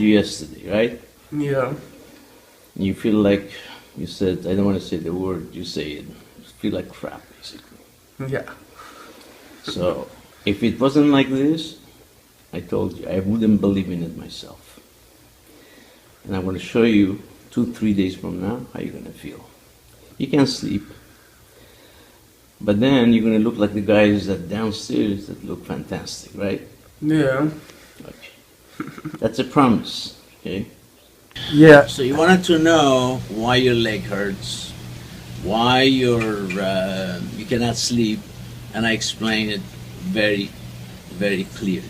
you yesterday, right? Yeah. You feel like, you said, I don't want to say the word, you say it. You feel like crap, basically. Yeah. So, if it wasn't like this, I told you, I wouldn't believe in it myself. And I'm going to show you 2-3 days from now how you're going to feel. You can't sleep. But then you're going to look like the guys that downstairs that look fantastic, right? Yeah. Okay. That's a promise, okay? Yeah. So you wanted to know why your leg hurts, why you cannot sleep, and I explained it very, very clearly.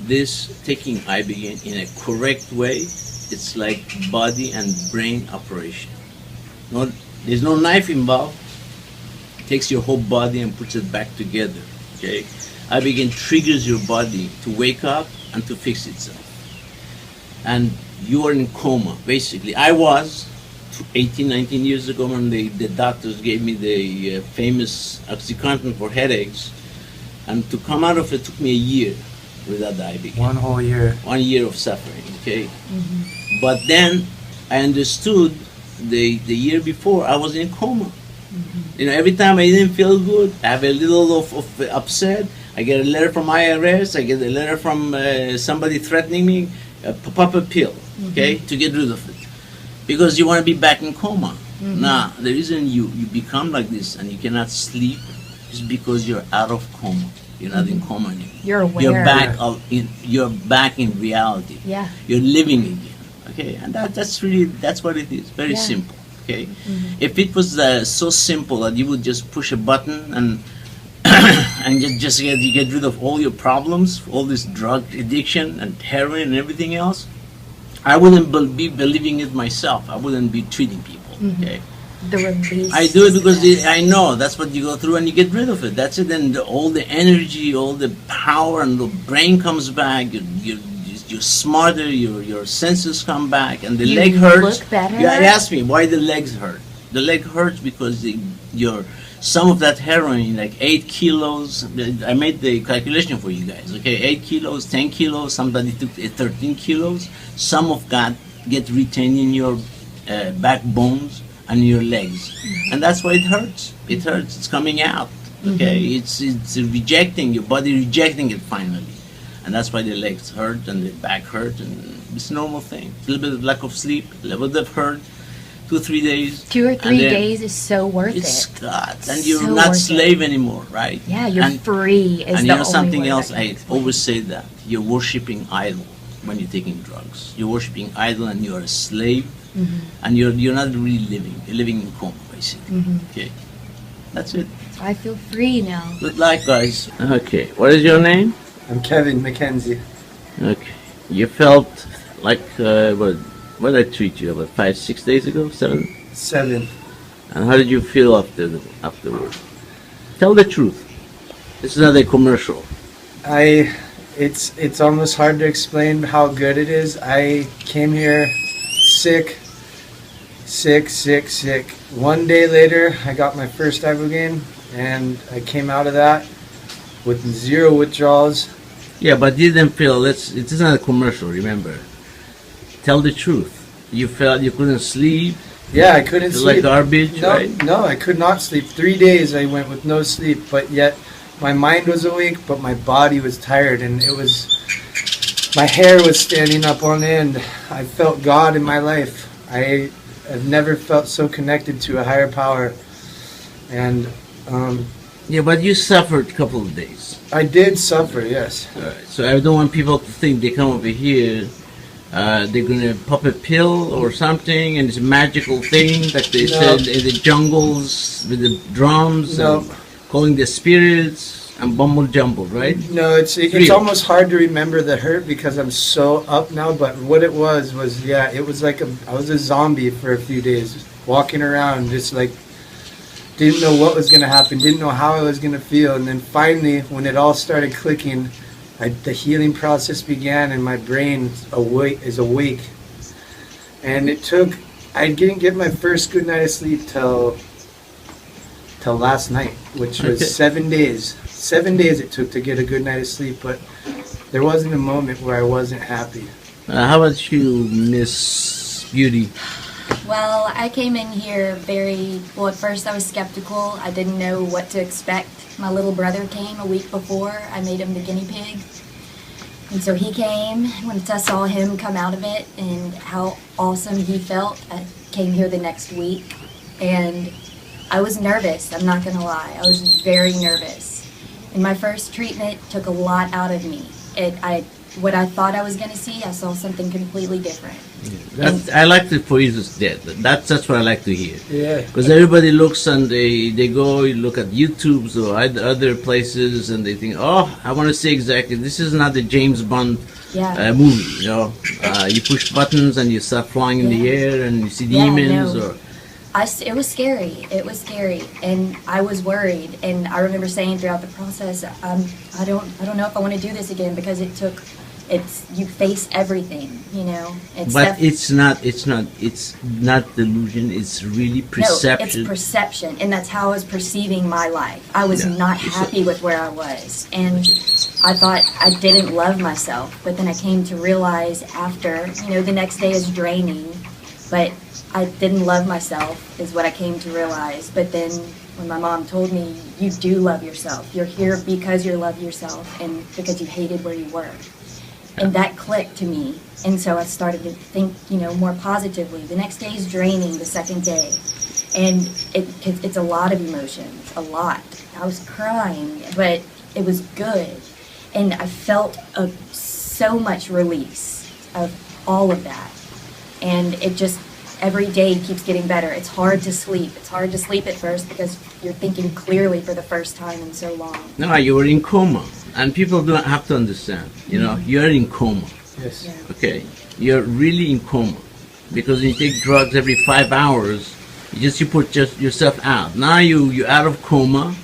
This taking ibogaine in a correct way, it's like body and brain operation. No, there's no knife involved. It takes your whole body and puts it back together. Okay, ibogaine triggers your body to wake up and to fix itself. And you are in coma, basically. I was 18, 19 years ago when the doctors gave me the famous OxyContin for headaches. And to come out of it took me a year without the ibogaine. 1 whole year. 1 year of suffering, okay? But then I understood the year before I was in coma. You know, every time I didn't feel good, I have a little of upset, I get a letter from IRS, I get a letter from somebody threatening me, pop a pill, okay, to get rid of it. Because you want to be back in coma. Now, the reason you become like this and you cannot sleep is because you're out of coma. You're not in coma anymore. You're aware. You're back in reality. Yeah. You're living again. Okay, and that's what it is. Very simple. Okay, if it was so simple that you would just push a button and and just get rid of all your problems, all this drug addiction and heroin and everything else, I wouldn't be believing it myself. I wouldn't be treating people. Okay. The release. I do it because I know that's what you go through and you get rid of it. That's it. And all the energy, all the power and the brain comes back. You're smarter, your senses come back, and the leg hurts. Look better. Yeah, ask me why the legs hurt. The leg hurts because some of that heroin, like 8 kilos, I made the calculation for you guys, okay, 8 kilos, 10 kilos, somebody took 13 kilos, some of that get retained in your backbones and your legs, and that's why it hurts. It hurts, it's coming out, okay, it's rejecting, your body rejecting it finally. And that's why the legs hurt and the back hurt, and it's a normal thing. A little bit of lack of sleep, a little bit of hurt, 2-3 days. 2 or 3 days is so worth it's it. God, and you're not slave anymore, right? Yeah, you're free. And you know something else? I always say that you're worshiping idol when you're taking drugs. You're worshiping idol, and you're a slave, and you're not really living. You're living in coma, basically. Okay, that's it. So I feel free now. Good luck, guys. Okay, what is your name? I'm Kevin McKenzie. Okay. You felt like, what did I treat you about 5-6 days ago? 7? 7. And how did you feel afterward? Tell the truth. This is not a commercial. It's almost hard to explain how good it is. I came here sick. 1 day later, I got my first ibogaine, and I came out of that with 0 withdrawals. Yeah, but you didn't feel, it is not a commercial, remember. Tell the truth. You felt you couldn't sleep. Yeah, I couldn't sleep. Like garbage, no, right? No, I could not sleep. 3 days I went with no sleep, but yet my mind was awake, but my body was tired, and my hair was standing up on end. I felt God in my life. I have never felt so connected to a higher power. And yeah, but you suffered a couple of days. I did suffer, yes. Right. So I don't want people to think they come over here, they're going to pop a pill or something, and it's a magical thing, like they said in the jungles with the drums, and calling the spirits, and bumble jumble, right? No, it's almost hard to remember the hurt because I'm so up now, but what it was, yeah, it was like I was a zombie for a few days, walking around just like, didn't know what was going to happen, didn't know how I was going to feel, and then finally, when it all started clicking, the healing process began, and my brain is awake. And it took, I didn't get my first good night of sleep till last night, which was 7 days. 7 days it took to get a good night of sleep, but there wasn't a moment where I wasn't happy. How about you, Miss Beauty? Well, I came in here at first I was skeptical. I didn't know what to expect. My little brother came a week before. I made him the guinea pig. And so he came. Once I saw him come out of it and how awesome he felt, I came here the next week. And I was nervous, I'm not gonna lie. I was very nervous. And my first treatment took a lot out of me. What I thought I was gonna see, I saw something completely different. I like it for you to say that. That's what I like to hear. Yeah. Because everybody looks and they go look at YouTubes or other places and they think, oh, I want to see exactly. This is not the James Bond Yeah. movie. You push buttons and you start flying in the Yeah. air and you see Yeah, demons no. or. It was scary. It was scary, and I was worried. And I remember saying throughout the process, I don't know if I want to do this again because you face everything, you know. But it's not delusion. It's really perception. No, it's perception, and that's how I was perceiving my life. I was Yeah. not happy with where I was, and I thought I didn't love myself. But then I came to realize after, the next day is draining, but I didn't love myself is what I came to realize. But then when my mom told me, you do love yourself. You're here because you love yourself and because you hated where you were. And that clicked to me. And so I started to think, more positively. The next day is draining, the second day. And it's a lot of emotions, a lot. I was crying, but it was good. And I felt so much release of all of that. And it just, every day keeps getting better. It's hard to sleep. It's hard to sleep at first because you're thinking clearly for the first time in so long. No, you were in coma. And people don't have to understand, you're in coma. Yes. Yeah. Okay, you're really in coma because you take drugs every 5 hours. You put yourself out. Now you're out of coma.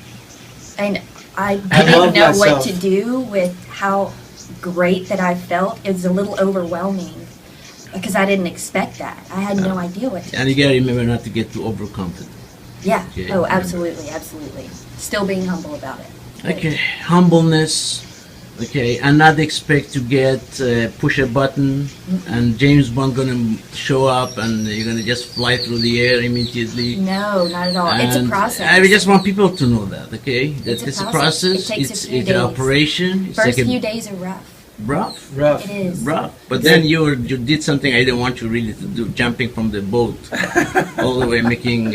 And I I didn't love know what myself. to do with how great that I felt. It was a little overwhelming because I didn't expect that. I had no idea what to do. And you gotta remember not to get too overconfident. Yeah. Okay, Oh, remember. absolutely, absolutely. Still being humble about it. But- Okay, humbleness. Okay, and not expect to get push a button and James Bond gonna show up and you're gonna just fly through the air immediately. No, not at all. It's a And process. I just want people to know that. Okay, that It's a it's a process. process. It takes a It's few it's an days. operation. It's First like few a days are rough. rough. Rough. It is. Rough. But then you did something I didn't want you really to do, jumping from the boat all the way, making.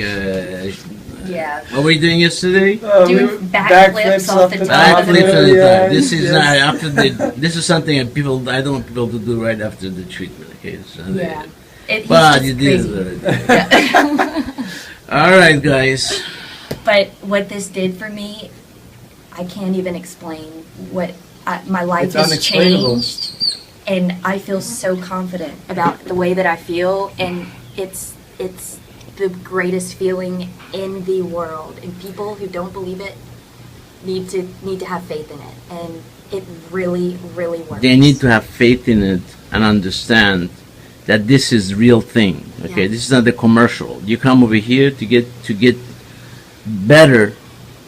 Yeah. What were you doing yesterday? Doing backflips off the top. Backflips on the Yeah, top. This is yes. not after the. This is something that I don't want people to do right after the treatment. Okay. So Yeah. He's But just you did crazy. it already. All right, guys. But what this did for me, I can't even explain my life It's has unexplainable. changed, and I feel so confident about the way that I feel, and it's the greatest feeling in the world. And people who don't believe it need to have faith in it, and it really, really works. They need to have faith in it and understand that this is real thing. Okay, Yeah. this is not a commercial. You come over here to get better.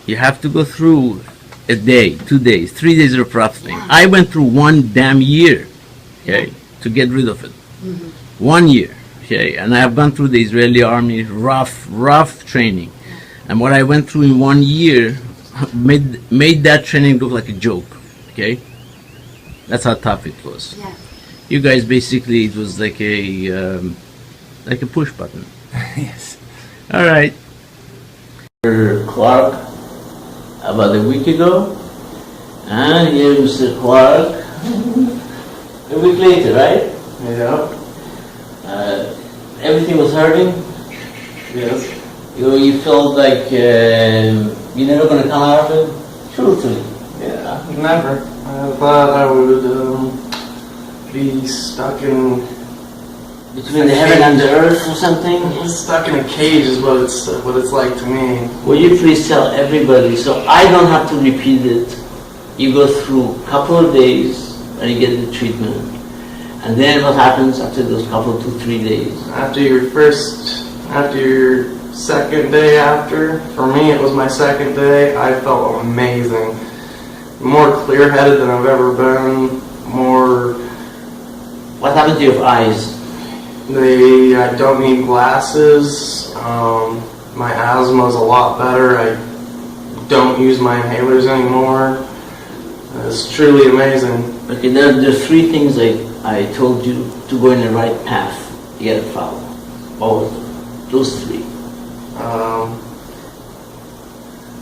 You have to go through a day, 2 days, 3 days of rough thing. Yeah. I went through 1 damn year, okay, to get rid of it. 1 year, okay, and I have gone through the Israeli army rough training, and what I went through in 1 year made that training look like a joke. Okay, that's how tough it was. Yeah. You guys basically it was like a push button. Yes. All right. Mr. Clark about a week ago, and here Mr. Clark a week later, right? Yeah. Everything was hurting. Yes. You felt like you're never gonna come out of it. Truthfully. Yeah, never. I thought I would be stuck in Between the heaven and the earth or something. stuck in a cage is what it's like to me. Will you please tell everybody so I don't have to repeat it? You go through a couple of days and you get the treatment. And then what happens after those couple, 2-3 days? After your second day after, for me it was my second day, I felt amazing. More clear-headed than I've ever been, more What happened to your eyes? I don't need glasses. My asthma's a lot better. I don't use my inhalers anymore. It's truly amazing. Okay, there are three things I told you to go in the right path. You gotta follow. All of them. Those three.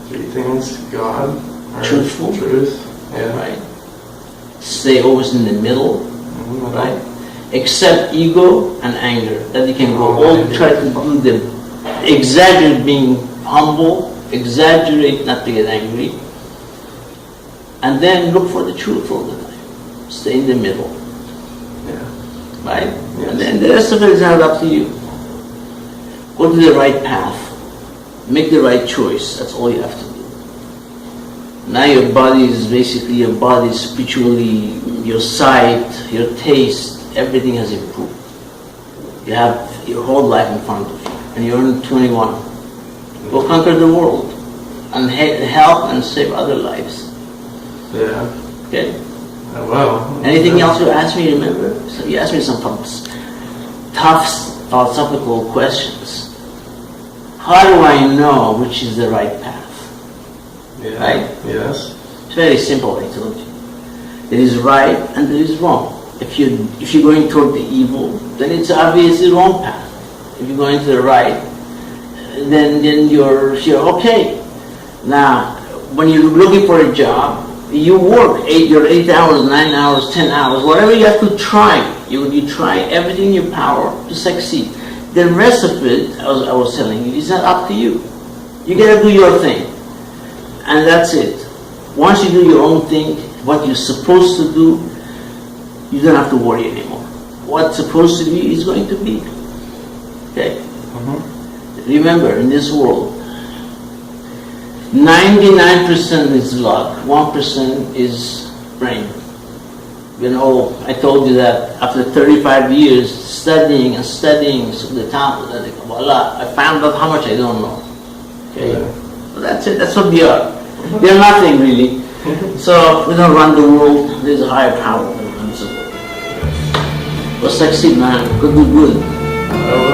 Three things: God, or Truthful. truth, yeah, Right. Stay always in the middle. Mhm. Right? Accept ego and anger. That you can go all try to do the exaggerate being humble, exaggerate not to get angry, and then look for the truth all the time. Stay in the middle. Yeah. Right? Yes. And then the rest of it is not up to you. Go to the right path. Make the right choice. That's all you have to do. Now your body is basically, your body spiritually, your sight, your taste, everything has improved. You have your whole life in front of you, and you're only 21. Go conquer the world, and help and save other lives. Yeah. Okay? Well. Anything else you ask me, remember? So you asked me some tough philosophical questions. How do I know which is the right path? Yeah. Right? Yes. It's very simple, I told you. There is right and there is wrong. If you're going toward the evil, then it's obviously the wrong path. If you're going to the right, then you're okay. Now, when you're looking for a job, you work your 8 hours, 9 hours, 10 hours, whatever you have to try. You try everything in your power to succeed. The rest of it, as I was telling you, is not up to you. You gotta do your thing. And that's it. Once you do your own thing, what you're supposed to do, you don't have to worry anymore. What's supposed to be is going to be. Okay? Remember, in this world, 99% is luck, 1% is brain. You know, I told you that after 35 years studying and studying the time, voila, I found out how much I don't know. Okay? Yeah. So that's it, that's what we are. We are nothing really. So we don't run the world, there's a higher power that runs the world. We'll succeed, man. Good. Well,